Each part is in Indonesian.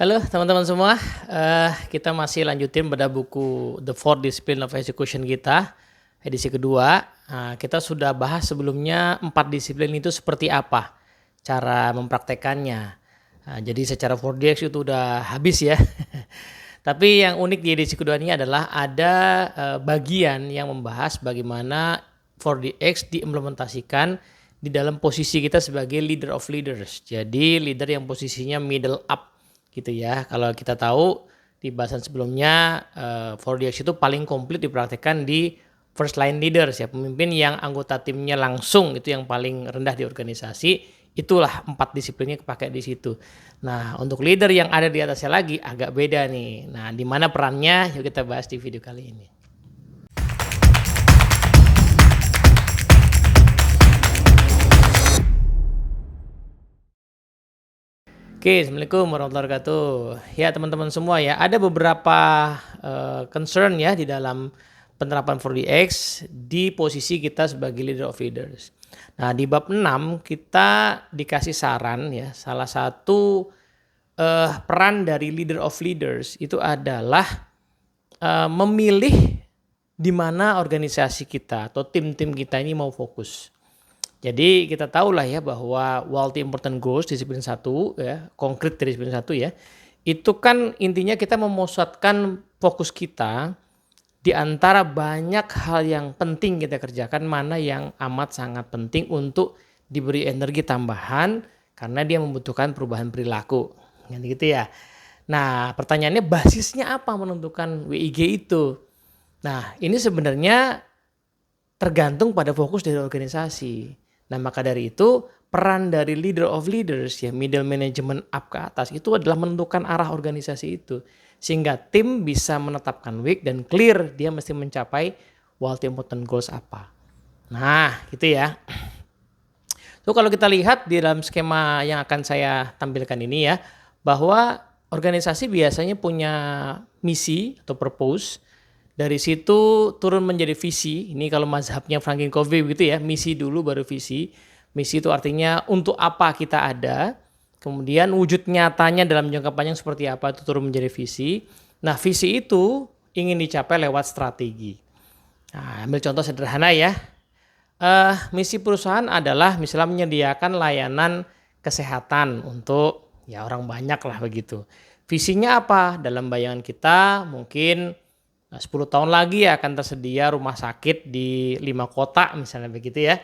Halo teman-teman semua, kita masih lanjutin pada buku The Four Discipline of Execution kita, edisi kedua. Kita sudah bahas sebelumnya 4 disiplin itu seperti apa cara mempraktekannya. Jadi secara 4DX itu udah habis ya. Tapi yang unik di edisi kedua ini adalah ada bagian yang membahas bagaimana 4DX diimplementasikan di dalam posisi kita sebagai leader of leaders. Jadi leader yang posisinya middle up gitu ya. Kalau kita tahu di bahasan sebelumnya 4DX itu paling komplit dipraktikkan di first line leaders ya, pemimpin yang anggota timnya langsung itu yang paling rendah di organisasi. Itulah 4 disiplinnya kepakai di situ. Nah, untuk leader yang ada di atasnya lagi agak beda nih. Nah, di mana perannya? Yuk kita bahas di video kali ini. Oke, Assalamualaikum warahmatullahi wabarakatuh. Ya teman-teman semua ya, ada beberapa concern ya di dalam penerapan 4DX di posisi kita sebagai leader of leaders. Nah di bab 6 kita dikasih saran ya, salah satu peran dari leader of leaders itu adalah memilih di mana organisasi kita atau tim-tim kita ini mau fokus. Jadi kita tahulah ya bahwa Multi Important Goals disiplin 1 ya, konkret dari disiplin 1 ya. Itu kan intinya kita memusatkan fokus kita di antara banyak hal yang penting kita kerjakan, mana yang amat sangat penting untuk diberi energi tambahan karena dia membutuhkan perubahan perilaku. Gitu ya. Nah, pertanyaannya basisnya apa menentukan WIG itu? Nah, ini sebenarnya tergantung pada fokus dari organisasi. Nah, maka dari itu peran dari leader of leaders ya, middle management up ke atas itu adalah menentukan arah organisasi itu. Sehingga tim bisa menetapkan weak dan clear dia mesti mencapai multi important goals apa. Nah, gitu ya. So kalau kita lihat di dalam skema yang akan saya tampilkan ini ya, bahwa organisasi biasanya punya misi atau purpose. Dari situ turun menjadi visi. Ini kalau mazhabnya Franklin Covey begitu ya, misi dulu baru visi. Misi itu artinya untuk apa kita ada. Kemudian wujud nyatanya dalam jangka panjang seperti apa itu turun menjadi visi. Nah visi itu ingin dicapai lewat strategi. Nah, ambil contoh sederhana ya. Misi perusahaan adalah misalnya menyediakan layanan kesehatan untuk ya orang banyak lah begitu. Visinya apa? Dalam bayangan kita mungkin 10 tahun lagi akan tersedia rumah sakit di 5 kota misalnya begitu ya.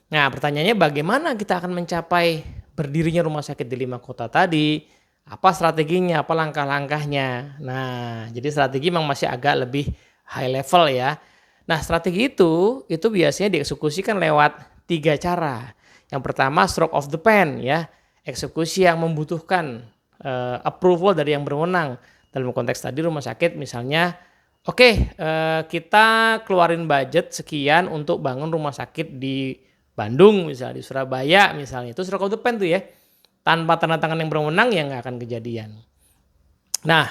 Nah pertanyaannya bagaimana kita akan mencapai berdirinya rumah sakit di 5 kota tadi? Apa strateginya, apa langkah-langkahnya? Nah jadi strategi memang masih agak lebih high level ya. Nah strategi itu biasanya dieksekusikan lewat 3 cara. Yang pertama stroke of the pen ya, eksekusi yang membutuhkan approval dari yang berwenang. Dalam konteks tadi rumah sakit misalnya, Oke, kita keluarin budget sekian untuk bangun rumah sakit di Bandung misalnya, di Surabaya misalnya. Itu stroke of the pen tuh ya. Tanpa tanda tangan yang berwenang ya nggak akan kejadian. Nah,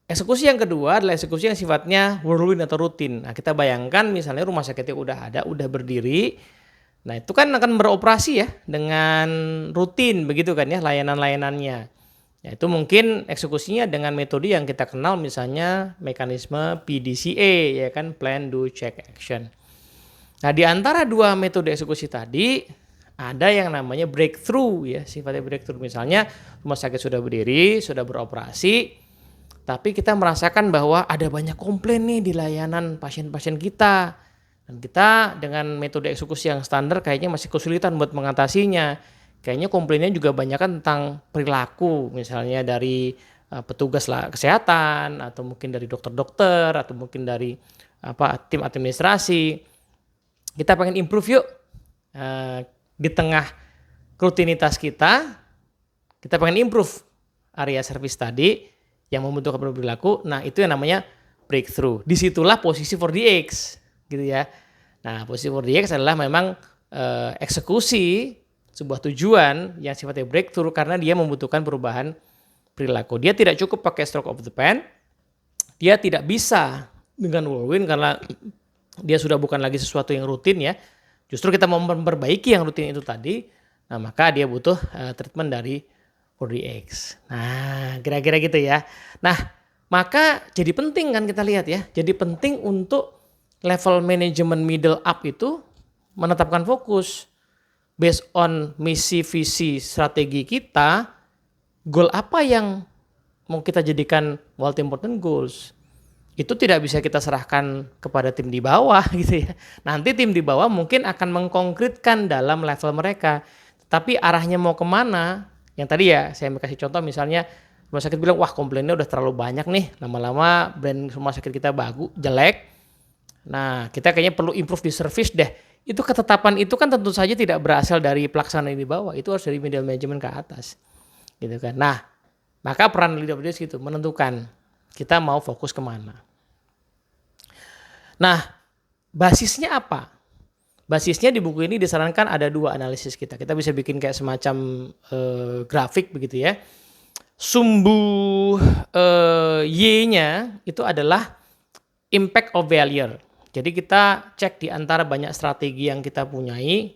eksekusi yang kedua adalah eksekusi yang sifatnya whirlwind atau rutin. Nah, kita bayangkan misalnya rumah sakitnya udah ada, udah berdiri. Nah, itu kan akan beroperasi ya dengan rutin begitu kan ya layanan-layanannya. Ya, itu mungkin eksekusinya dengan metode yang kita kenal misalnya mekanisme PDCA ya kan, plan, do, check, action. Nah di antara 2 metode eksekusi tadi ada yang namanya breakthrough ya, sifatnya breakthrough. Misalnya rumah sakit sudah berdiri, sudah beroperasi, tapi kita merasakan bahwa ada banyak komplain nih di layanan pasien-pasien kita. Dan kita dengan metode eksekusi yang standar kayaknya masih kesulitan buat mengatasinya. Kayaknya komplainnya juga banyak kan tentang perilaku, misalnya dari petugas kesehatan atau mungkin dari dokter-dokter atau mungkin dari tim administrasi. Kita pengen improve yuk di tengah rutinitas kita pengen improve area service tadi yang membutuhkan perilaku. Nah itu yang namanya breakthrough. Disitulah posisi 4DX gitu ya. Nah posisi 4DX adalah memang eksekusi sebuah tujuan yang sifatnya breakthrough karena dia membutuhkan perubahan perilaku. Dia tidak cukup pakai stroke of the pen. Dia tidak bisa dengan whirlwind karena dia sudah bukan lagi sesuatu yang rutin ya. Justru kita mau memperbaiki yang rutin itu tadi. Nah, maka dia butuh treatment dari 4DX. Nah, kira-kira gitu ya. Nah, maka jadi penting kan kita lihat ya. Jadi penting untuk level manajemen middle up itu menetapkan fokus based on misi, visi, strategi kita, goal apa yang mau kita jadikan multi important goals. Itu tidak bisa kita serahkan kepada tim di bawah gitu ya. Nanti tim di bawah mungkin akan mengkonkretkan dalam level mereka. Tapi arahnya mau kemana? Yang tadi ya saya kasih contoh misalnya rumah sakit bilang wah komplainnya udah terlalu banyak nih. Lama-lama brand rumah sakit kita bagus, jelek. Nah kita kayaknya perlu improve di service deh. Itu ketetapan itu kan tentu saja tidak berasal dari pelaksanaan di bawah. Itu harus dari middle management ke atas. Gitu kan. Nah maka peran leader gitu menentukan kita mau fokus kemana. Nah, basisnya apa? Basisnya di buku ini disarankan ada 2 analisis kita. Kita bisa bikin kayak semacam grafik begitu ya. Sumbu Y-nya itu adalah impact of failure. Jadi kita cek di antara banyak strategi yang kita punyai.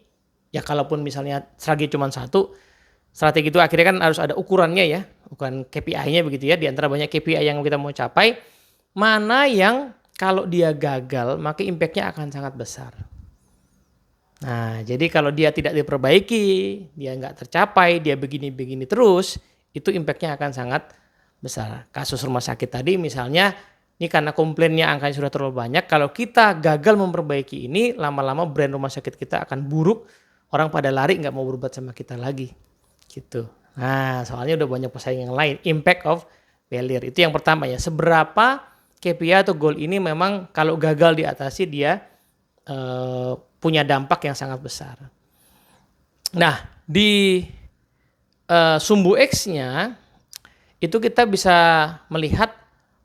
Ya kalaupun misalnya strategi cuma satu, strategi itu akhirnya kan harus ada ukurannya ya. Ukuran KPI-nya begitu ya. Di antara banyak KPI yang kita mau capai, mana yang kalau dia gagal, maka impact-nya akan sangat besar. Nah, jadi kalau dia tidak diperbaiki, dia nggak tercapai, dia begini-begini terus, itu impact-nya akan sangat besar. Kasus rumah sakit tadi misalnya, ini karena komplainnya angkanya sudah terlalu banyak, kalau kita gagal memperbaiki ini, lama-lama brand rumah sakit kita akan buruk, orang pada lari nggak mau berobat sama kita lagi. Gitu. Nah, soalnya udah banyak pesaing yang lain. Impact of failure. Itu yang pertama ya. Seberapa KPI atau goal ini memang kalau gagal diatasi dia punya dampak yang sangat besar. Nah, di sumbu X-nya itu kita bisa melihat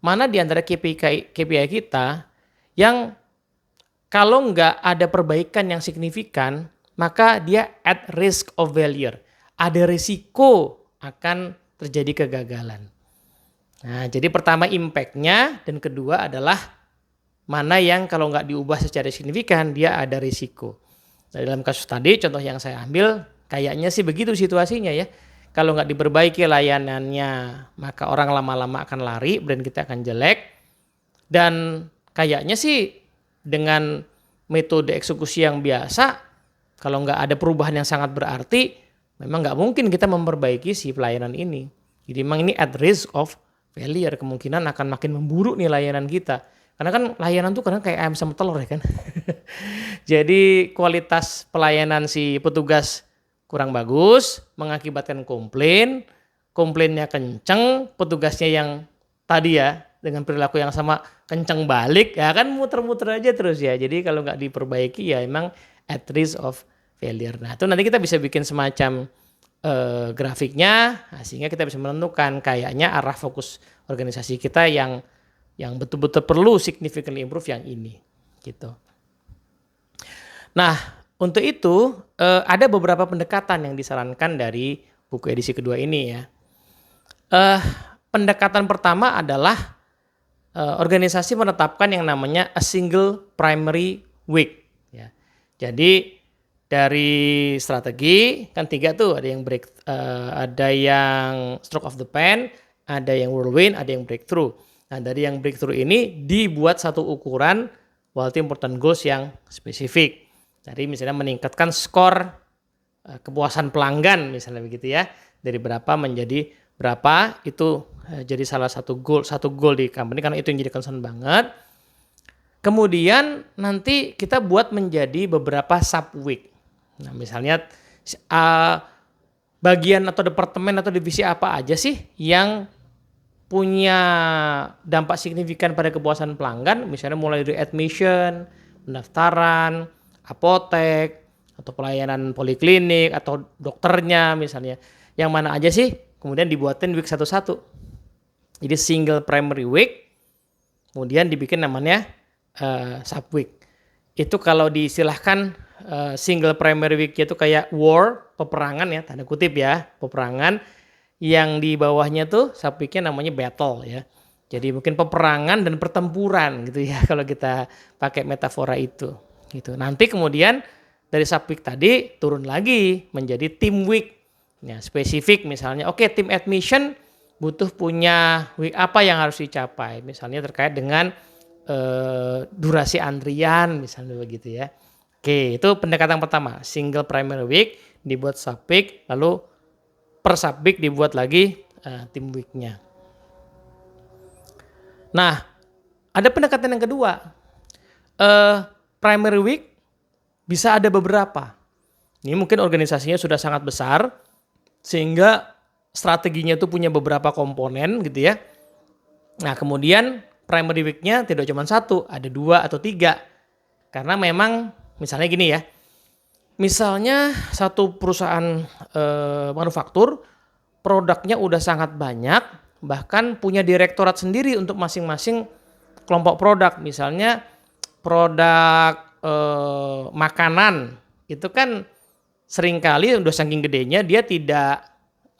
mana di antara KPI kita yang kalau nggak ada perbaikan yang signifikan, maka dia at risk of failure. Ada risiko akan terjadi kegagalan. Nah, jadi pertama impact-nya dan kedua adalah mana yang kalau nggak diubah secara signifikan dia ada risiko. Nah, dalam kasus tadi contoh yang saya ambil kayaknya sih begitu situasinya ya. Kalau nggak diperbaiki layanannya maka orang lama-lama akan lari, brand kita akan jelek. Dan kayaknya sih dengan metode eksekusi yang biasa kalau nggak ada perubahan yang sangat berarti memang nggak mungkin kita memperbaiki si pelayanan ini. Jadi memang ini at risk of failure, kemungkinan akan makin memburuk nih layanan kita. Karena kan layanan tuh kadang kayak ayam sama telur ya kan. Jadi kualitas pelayanan si petugas kurang bagus, mengakibatkan komplainnya kenceng, petugasnya yang tadi ya dengan perilaku yang sama kenceng balik, ya kan muter-muter aja terus ya. Jadi kalau nggak diperbaiki ya emang at risk of failure. Nah itu nanti kita bisa bikin semacam grafiknya, sehingga kita bisa menentukan kayaknya arah fokus organisasi kita yang betul-betul perlu significantly improve yang ini gitu. Nah untuk itu ada beberapa pendekatan yang disarankan dari buku edisi kedua ini ya. Pendekatan pertama adalah organisasi menetapkan yang namanya a single primary week ya. Jadi dari strategi kan 3 tuh, ada yang ada yang stroke of the pen, ada yang whirlwind, ada yang breakthrough. Nah dari yang breakthrough ini dibuat satu ukuran multi important goals yang spesifik. Jadi misalnya meningkatkan skor kepuasan pelanggan misalnya begitu ya, dari berapa menjadi berapa, itu jadi salah satu goal di company karena itu yang jadi concern banget. Kemudian nanti kita buat menjadi beberapa sub week. Nah misalnya bagian atau departemen atau divisi apa aja sih yang punya dampak signifikan pada kepuasan pelanggan, misalnya mulai dari admission, pendaftaran, apotek, atau pelayanan poliklinik, atau dokternya misalnya. Yang mana aja sih, kemudian dibuatin week satu-satu. Jadi single primary week, kemudian dibikin namanya sub week. Itu kalau diistilahkan single primary week itu kayak war, peperangan ya, tanda kutip ya, peperangan. Yang di bawahnya tuh sub weeknya namanya battle ya. Jadi mungkin peperangan dan pertempuran gitu ya kalau kita pakai metafora itu. Gitu. Nanti kemudian dari sub week tadi turun lagi menjadi team week. Ya, spesifik misalnya, oke, tim admission butuh punya week apa yang harus dicapai. Misalnya terkait dengan durasi antrian misalnya begitu ya. Oke, itu pendekatan pertama, single primary week dibuat sub week, lalu per sub week dibuat lagi tim weeknya. Nah, ada pendekatan yang kedua, primary week bisa ada beberapa. Ini mungkin organisasinya sudah sangat besar sehingga strateginya itu punya beberapa komponen gitu ya. Nah, kemudian primary week-nya tidak cuma satu, ada 2 atau 3. Karena memang misalnya gini ya, misalnya satu perusahaan manufaktur, produknya udah sangat banyak, bahkan punya direktorat sendiri untuk masing-masing kelompok produk. Misalnya produk makanan, itu kan seringkali udah saking gedenya dia tidak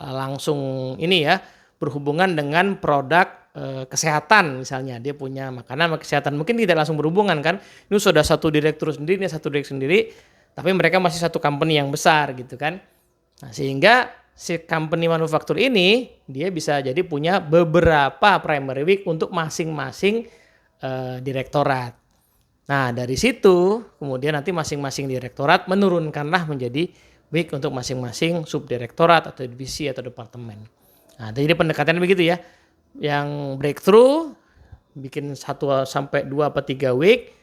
langsung ini ya, berhubungan dengan produk kesehatan misalnya. Dia punya makanan sama kesehatan, mungkin tidak langsung berhubungan kan. Ini sudah satu direktur sendiri, ini satu direktur sendiri, tapi mereka masih satu company yang besar gitu kan. Nah, sehingga si company manufaktur ini dia bisa jadi punya beberapa primary week untuk masing-masing direktorat. Nah, dari situ kemudian nanti masing-masing direktorat menurunkanlah menjadi week untuk masing-masing subdirektorat atau divisi atau departemen. Nah, jadi pendekatan begitu ya. Yang breakthrough bikin 1 sampai 2 atau 3 week,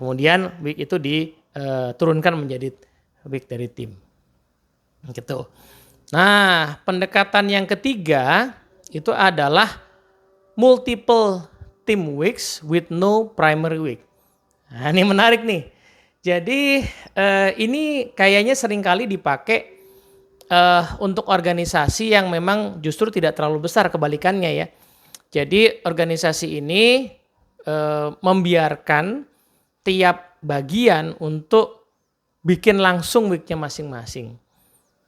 kemudian week itu diturunkan menjadi week dari tim. Gitu. Nah, pendekatan yang ketiga itu adalah multiple team weeks with no primary week. Nah, ini menarik nih. Jadi ini kayaknya seringkali dipakai untuk organisasi yang memang justru tidak terlalu besar, kebalikannya ya. Jadi organisasi ini membiarkan tiap bagian untuk bikin langsung weeknya masing-masing.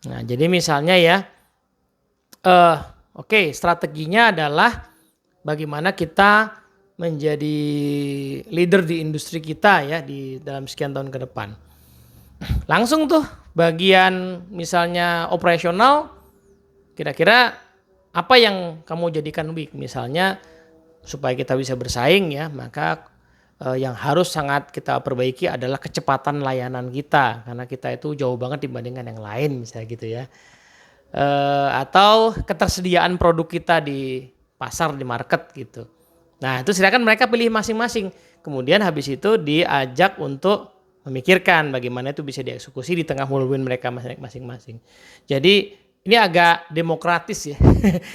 Nah, jadi misalnya ya, oke, strateginya adalah bagaimana kita menjadi leader di industri kita ya di dalam sekian tahun ke depan. Langsung tuh bagian misalnya operasional, kira-kira apa yang kamu jadikan week, misalnya supaya kita bisa bersaing ya, maka yang harus sangat kita perbaiki adalah kecepatan layanan kita, karena kita itu jauh banget dibandingkan yang lain misalnya gitu ya. Atau ketersediaan produk kita di pasar, di market gitu. Nah, itu silakan mereka pilih masing-masing. Kemudian habis itu diajak untuk memikirkan bagaimana itu bisa dieksekusi di tengah whirlwind mereka masing-masing. Jadi ini agak demokratis ya.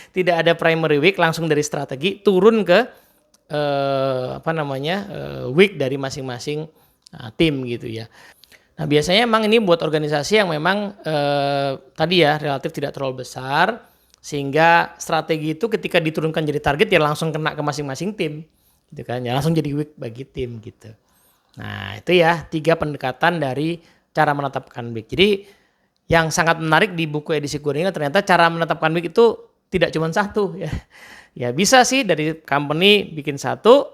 Tidak ada primary week, langsung dari strategi turun ke week dari masing-masing tim gitu ya. Nah, biasanya emang ini buat organisasi yang memang tadi ya relatif tidak terlalu besar, sehingga strategi itu ketika diturunkan jadi target ya langsung kena ke masing-masing tim gitu kan, ya langsung jadi week bagi tim gitu. Nah, itu ya 3 pendekatan dari cara menetapkan week. Jadi yang sangat menarik di buku edisi gue ini ternyata cara menetapkan week itu tidak cuma satu ya. Ya bisa sih dari company bikin satu,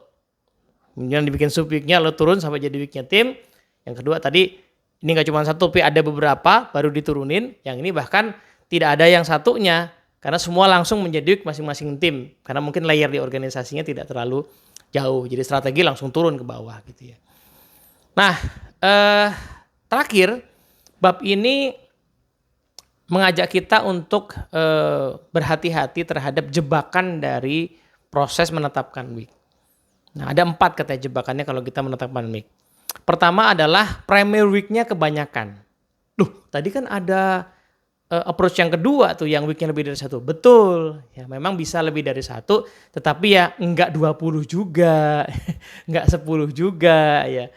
kemudian dibikin sub weeknya lalu turun sampai jadi weeknya tim. Yang kedua tadi ini nggak cuma satu, tapi ada beberapa baru diturunin. Yang ini bahkan tidak ada yang satunya, karena semua langsung menjadi week masing-masing tim. Karena mungkin layer di organisasinya tidak terlalu jauh, jadi strategi langsung turun ke bawah gitu ya. Nah, terakhir bab ini mengajak kita untuk berhati-hati terhadap jebakan dari proses menetapkan week. Nah, ada 4 katanya jebakannya kalau kita menetapkan week. Pertama adalah primary week-nya kebanyakan. Tadi kan ada approach yang kedua tuh yang week-nya lebih dari 1. Betul, ya memang bisa lebih dari 1, tetapi ya enggak 20 juga, enggak 10 juga ya.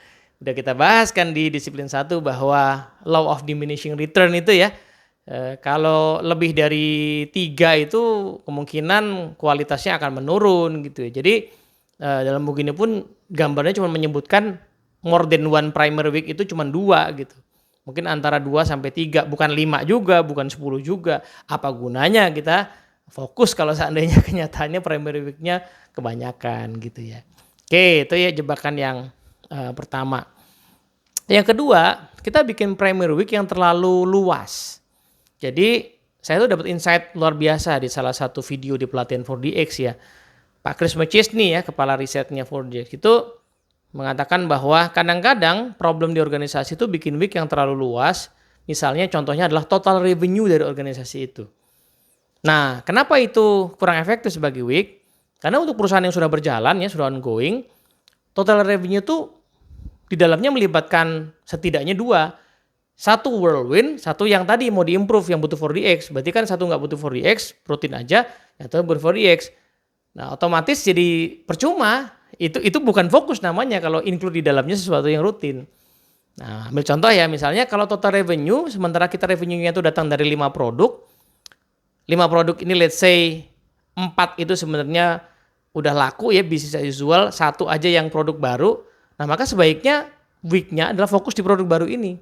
Udah kita bahas kan di disiplin 1 bahwa law of diminishing return itu ya. Kalau lebih dari 3 itu kemungkinan kualitasnya akan menurun gitu ya. Jadi dalam buku ini pun gambarnya cuma menyebutkan more than one primary week itu cuma 2 gitu. Mungkin antara 2 sampai 3, bukan 5 juga, bukan 10 juga. Apa gunanya kita fokus kalau seandainya kenyataannya primary week-nya kebanyakan gitu ya. Oke, itu ya jebakan yang pertama. Yang kedua, kita bikin primary week yang terlalu luas. Jadi saya tuh dapat insight luar biasa di salah satu video di pelatihan 4DX ya. Pak Chris McChesney ya, kepala risetnya 4DX itu mengatakan bahwa kadang-kadang problem di organisasi itu bikin week yang terlalu luas. Misalnya contohnya adalah total revenue dari organisasi itu. Nah, kenapa itu kurang efektif sebagai week? Karena untuk perusahaan yang sudah berjalan ya, sudah ongoing, total revenue itu di dalamnya melibatkan setidaknya dua. Satu whirlwind, satu yang tadi mau diimprove yang butuh 4DX. Berarti kan satu nggak butuh 4DX, rutin aja, yang satu butuh 4DX. Nah, otomatis jadi percuma. Itu bukan fokus namanya kalau include di dalamnya sesuatu yang rutin. Nah, ambil contoh ya, misalnya kalau total revenue, sementara kita revenue-nya itu datang dari 5 produk. 5 produk ini let's say 4 itu sebenarnya udah laku ya, business as usual, satu aja yang produk baru. Nah, maka sebaiknya week-nya adalah fokus di produk baru ini.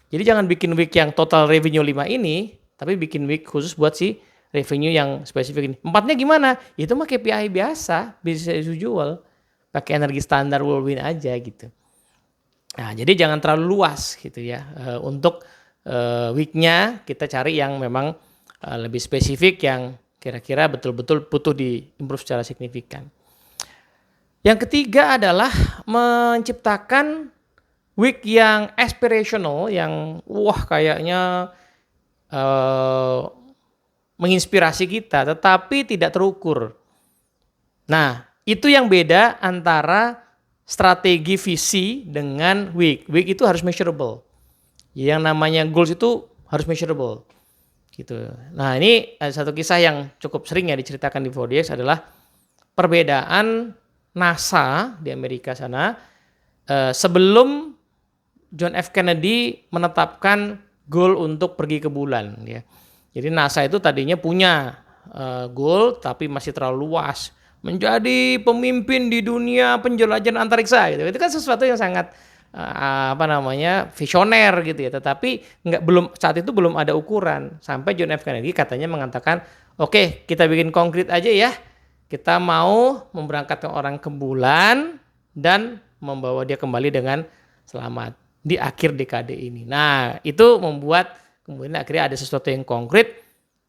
Jadi jangan bikin week yang total revenue 5 ini, tapi bikin week khusus buat si revenue yang spesifik ini. 4-nya gimana? Itu mah KPI biasa, business as usual. Pakai energi standar whirlwind aja gitu. Nah, jadi jangan terlalu luas gitu ya. Untuk week-nya kita cari yang memang lebih spesifik, yang kira-kira betul-betul butuh di-improve secara signifikan. Yang ketiga adalah menciptakan week yang aspirational, yang kayaknya menginspirasi kita, tetapi tidak terukur. Nah, itu yang beda antara strategi visi dengan week. Week itu harus measurable. Yang namanya goals itu harus measurable. Gitu. Nah, ini ada satu kisah yang cukup sering ya diceritakan di 4DX adalah perbedaan NASA di Amerika sana sebelum John F. Kennedy menetapkan goal untuk pergi ke bulan ya. Jadi NASA itu tadinya punya goal tapi masih terlalu luas, menjadi pemimpin di dunia penjelajahan antariksa gitu. Itu kan sesuatu yang sangat visioner gitu ya. Tetapi saat itu belum ada ukuran. Sampai John F. Kennedy katanya mengatakan, "Oke, kita bikin konkret aja ya. Kita mau memberangkatkan orang ke bulan dan membawa dia kembali dengan selamat di akhir dekade ini." Nah, itu membuat kemudian akhirnya ada sesuatu yang konkret.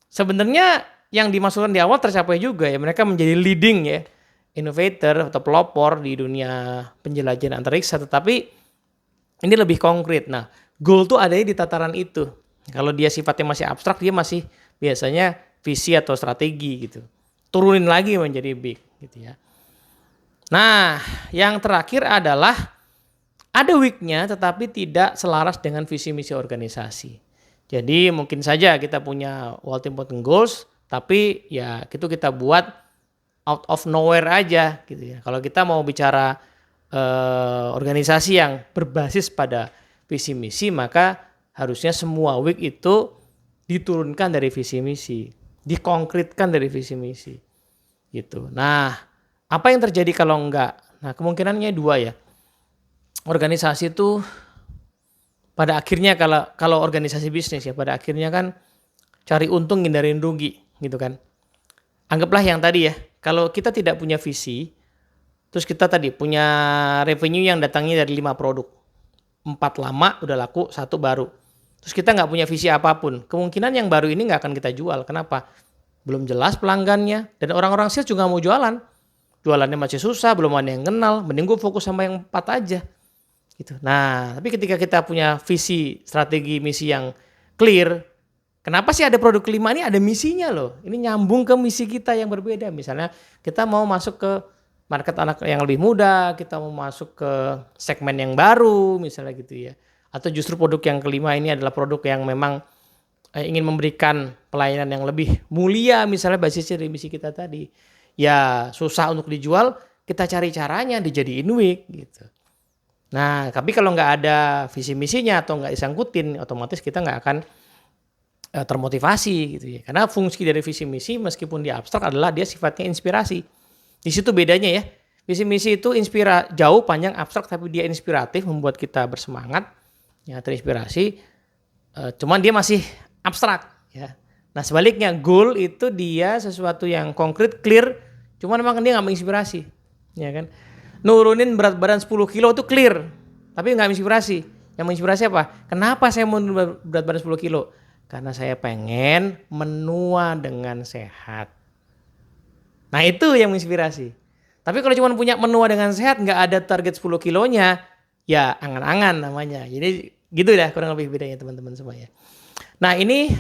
Sebenarnya yang dimaksudkan di awal tercapai juga ya. Mereka menjadi leading ya, innovator atau pelopor di dunia penjelajahan antariksa. Tetapi ini lebih konkret. Nah, goal tuh adanya di tataran itu. Kalau dia sifatnya masih abstrak, dia masih biasanya visi atau strategi gitu. Turunin lagi menjadi big gitu ya. Nah, yang terakhir adalah ada week-nya tetapi tidak selaras dengan visi misi organisasi. Jadi mungkin saja kita punya ultimate goals tapi ya itu kita buat out of nowhere aja gitu ya. Kalau kita mau bicara organisasi yang berbasis pada visi misi, maka harusnya semua week itu diturunkan dari visi misi, dikonkretkan dari visi misi gitu. Nah, apa yang terjadi kalau enggak? Nah, kemungkinannya dua ya. Organisasi itu pada akhirnya kalau organisasi bisnis ya, pada akhirnya kan cari untung hindarin rugi gitu kan. Anggaplah yang tadi ya, kalau kita tidak punya visi, terus kita tadi punya revenue yang datangnya dari 5 produk. 4 lama udah laku, 1 baru. Terus kita nggak punya visi apapun, kemungkinan yang baru ini nggak akan kita jual. Kenapa? Belum jelas pelanggannya, dan orang-orang sales juga mau jualan. Jualannya masih susah, belum ada yang kenal, mending gue fokus sama yang 4 aja. Gitu. Nah, tapi ketika kita punya visi, strategi, misi yang clear, kenapa sih ada produk kelima ini? Ada misinya loh. Ini nyambung ke misi kita yang berbeda. Misalnya kita mau masuk ke market anak yang lebih muda, kita mau masuk ke segmen yang baru, misalnya gitu ya. Atau justru produk yang kelima ini adalah produk yang memang ingin memberikan pelayanan yang lebih mulia, misalnya basisnya dari misi kita tadi. Ya susah untuk dijual, kita cari caranya dijadiin week gitu. Nah, tapi kalau nggak ada visi misinya atau nggak disangkutin, otomatis kita nggak akan termotivasi gitu ya. Karena fungsi dari visi misi meskipun dia abstrak adalah dia sifatnya inspirasi. Di situ bedanya ya. Visi misi itu jauh panjang abstrak tapi dia inspiratif, membuat kita bersemangat, ya terinspirasi. Cuman dia masih abstrak ya. Nah, sebaliknya goal itu dia sesuatu yang konkret, clear, cuman memang dia nggak menginspirasi, ya kan? Nurunin berat badan 10 kilo itu clear, tapi nggak menginspirasi. Yang menginspirasi apa? Kenapa saya mau berat badan 10 kilo? Karena saya pengen menua dengan sehat. Nah itu yang menginspirasi. Tapi kalau cuma punya menua dengan sehat, nggak ada target 10 kilonya, ya angan-angan namanya. Jadi gitu dah kurang lebih bedanya teman-teman semua ya. Nah ini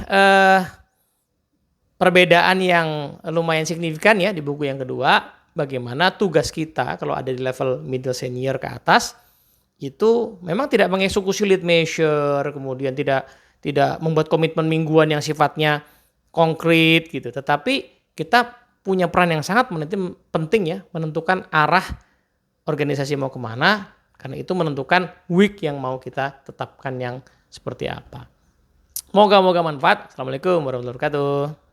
perbedaan yang lumayan signifikan ya di buku yang kedua. Bagaimana tugas kita kalau ada di level middle senior ke atas, itu memang tidak mengeksekusi lead measure, kemudian tidak membuat komitmen mingguan yang sifatnya konkret gitu. Tetapi kita punya peran yang sangat penting ya, menentukan arah organisasi mau kemana, karena itu menentukan week yang mau kita tetapkan yang seperti apa. Moga-moga manfaat. Assalamualaikum warahmatullahi wabarakatuh.